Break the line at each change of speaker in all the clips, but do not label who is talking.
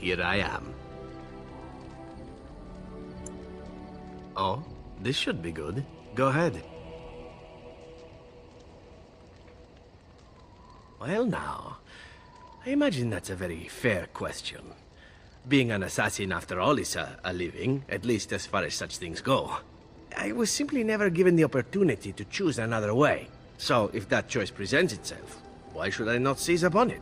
here I am. Oh, this should be good. Go ahead. Well now, I imagine that's a very fair question. Being an assassin after all is a living, at least as far as such things go. I was simply never given the opportunity to choose another way. So if that choice presents itself, why should I not seize upon it?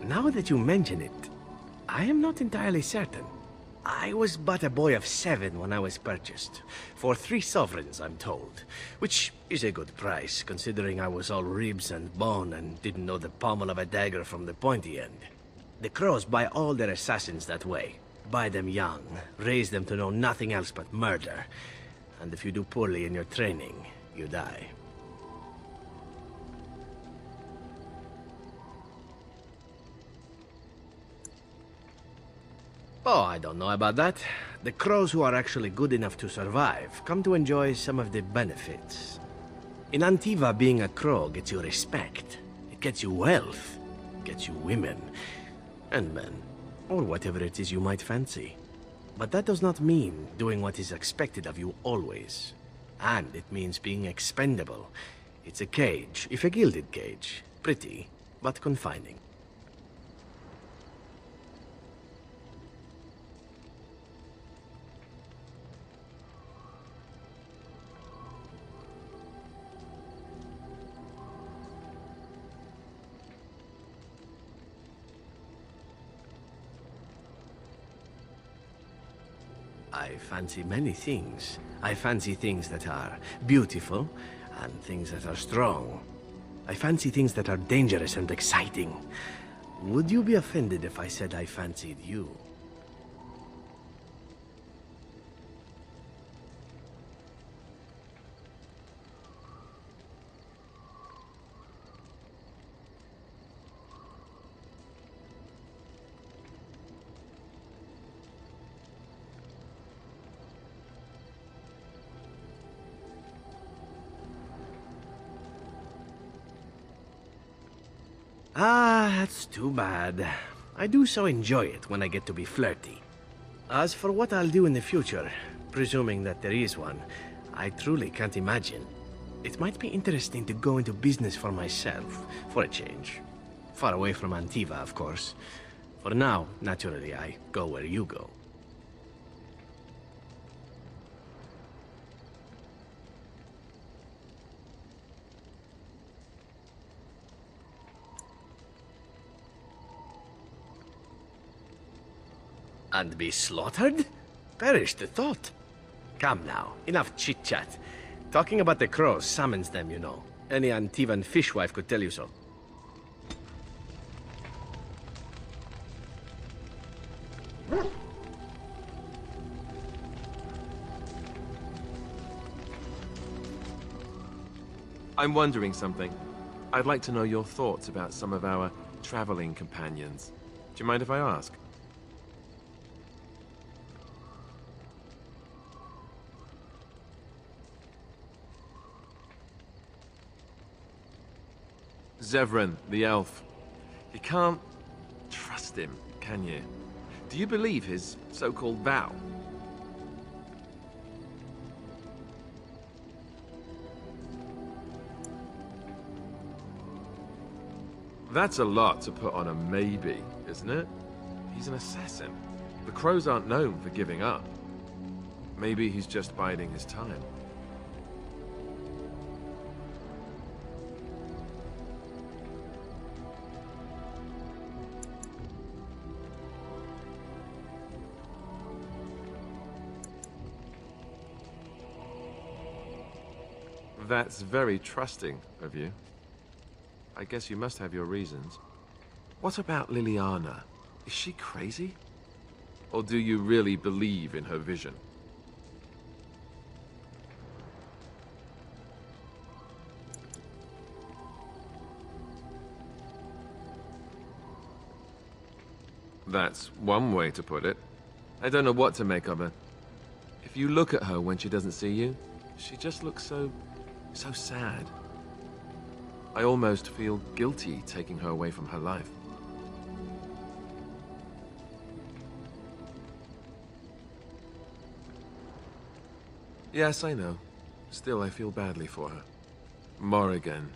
Now that you mention it, I am not entirely certain. I was but a boy of 7 when I was purchased. For 3 sovereigns, I'm told. Which is a good price, considering I was all ribs and bone and didn't know the pommel of a dagger from the pointy end. The crows buy all their assassins that way. Buy them young, raise them to know nothing else but murder. And if you do poorly in your training, you die. Oh, I don't know about that. The crows who are actually good enough to survive come to enjoy some of the benefits. In Antiva, being a crow gets you respect. It gets you wealth. It gets you women. And men. Or whatever it is you might fancy. But that does not mean doing what is expected of you always. And it means being expendable. It's a cage, if a gilded cage. Pretty, but confining. I fancy many things. I fancy things that are beautiful, and things that are strong. I fancy things that are dangerous and exciting. Would you be offended if I said I fancied you? Ah, that's too bad. I do so enjoy it when I get to be flirty. As for what I'll do in the future, presuming that there is one, I truly can't imagine. It might be interesting to go into business for myself, for a change. Far away from Antiva, of course. For now, naturally, I go where you go. And be slaughtered? Perish the thought. Come now, enough chit-chat. Talking about the crows summons them, you know. Any Antivan fishwife could tell you so.
I'm wondering something. I'd like to know your thoughts about some of our traveling companions. Do you mind if I ask? Zevran, the elf. You can't trust him, can you? Do you believe his so-called vow? That's a lot to put on a maybe, isn't it? He's an assassin. The crows aren't known for giving up. Maybe he's just biding his time. That's very trusting of you. I guess you must have your reasons. What about Liliana? Is she crazy? Or do you really believe in her vision? That's one way to put it. I don't know what to make of her. If you look at her when she doesn't see you, she just looks so sad. I almost feel guilty taking her away from her life. Yes, I know. Still, I feel badly for her. Morrigan,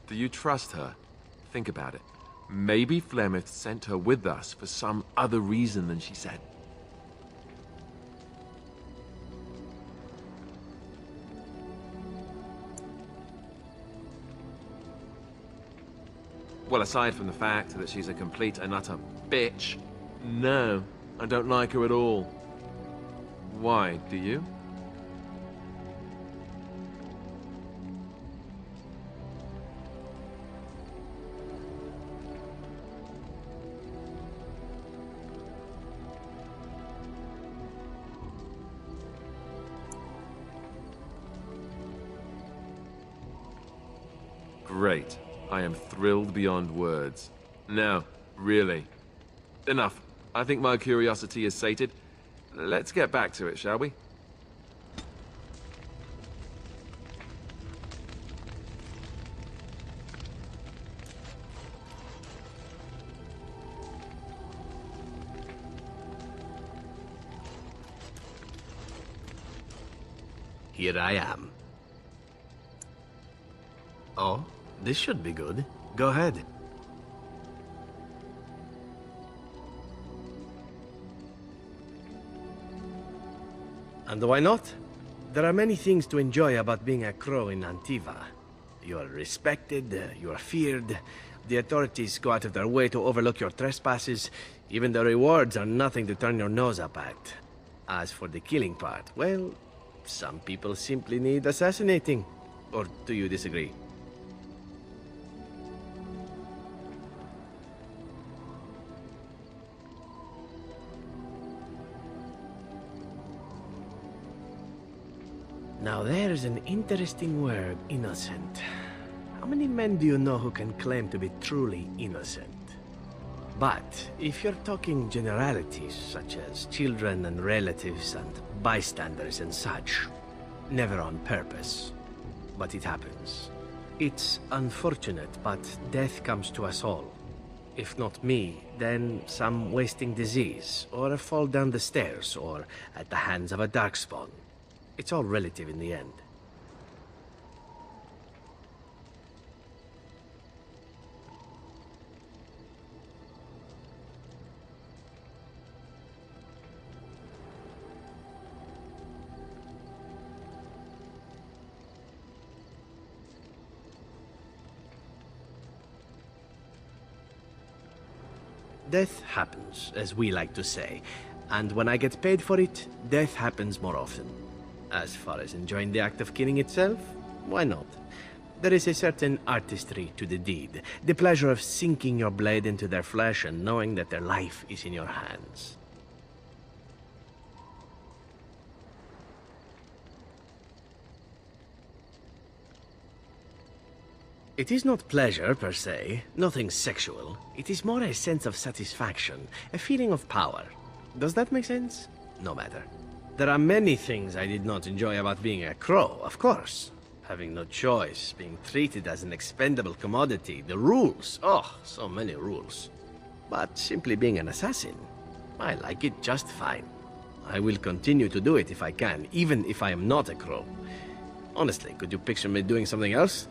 do you trust her? Think about it. Maybe Flemeth sent her with us for some other reason than she said. Well, aside from the fact that she's a complete and utter bitch, no, I don't like her at all. Why, do you? Great. I am thrilled beyond words. Now, really. Enough. I think my curiosity is sated. Let's get back to it, shall we?
Here I am. Oh, this should be good. Go ahead. And why not? There are many things to enjoy about being a crow in Antiva. You are respected, you are feared, the authorities go out of their way to overlook your trespasses, even the rewards are nothing to turn your nose up at. As for the killing part, well, some people simply need assassinating. Or do you disagree? Now there's an interesting word, innocent. How many men do you know who can claim to be truly innocent? But if you're talking generalities, such as children and relatives and bystanders and such, never on purpose. But it happens. It's unfortunate, but death comes to us all. If not me, then some wasting disease, or a fall down the stairs, or at the hands of a darkspawn. It's all relative in the end. Death happens, as we like to say, and when I get paid for it, death happens more often. As far as enjoying the act of killing itself, why not? There is a certain artistry to the deed, the pleasure of sinking your blade into their flesh and knowing that their life is in your hands. It is not pleasure, per se, nothing sexual. It is more a sense of satisfaction, a feeling of power. Does that make sense? No matter. There are many things I did not enjoy about being a crow, of course. Having no choice, being treated as an expendable commodity, the rules, oh, so many rules. But simply being an assassin, I like it just fine. I will continue to do it if I can, even if I am not a crow. Honestly, could you picture me doing something else?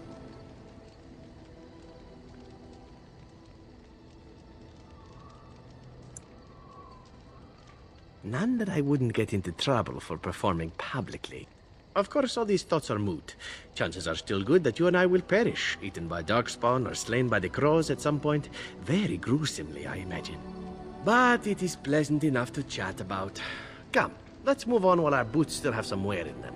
None that I wouldn't get into trouble for performing publicly. Of course, all these thoughts are moot. Chances are still good that you and I will perish, eaten by darkspawn or slain by the crows at some point. Very gruesomely, I imagine. But it is pleasant enough to chat about. Come, let's move on while our boots still have some wear in them.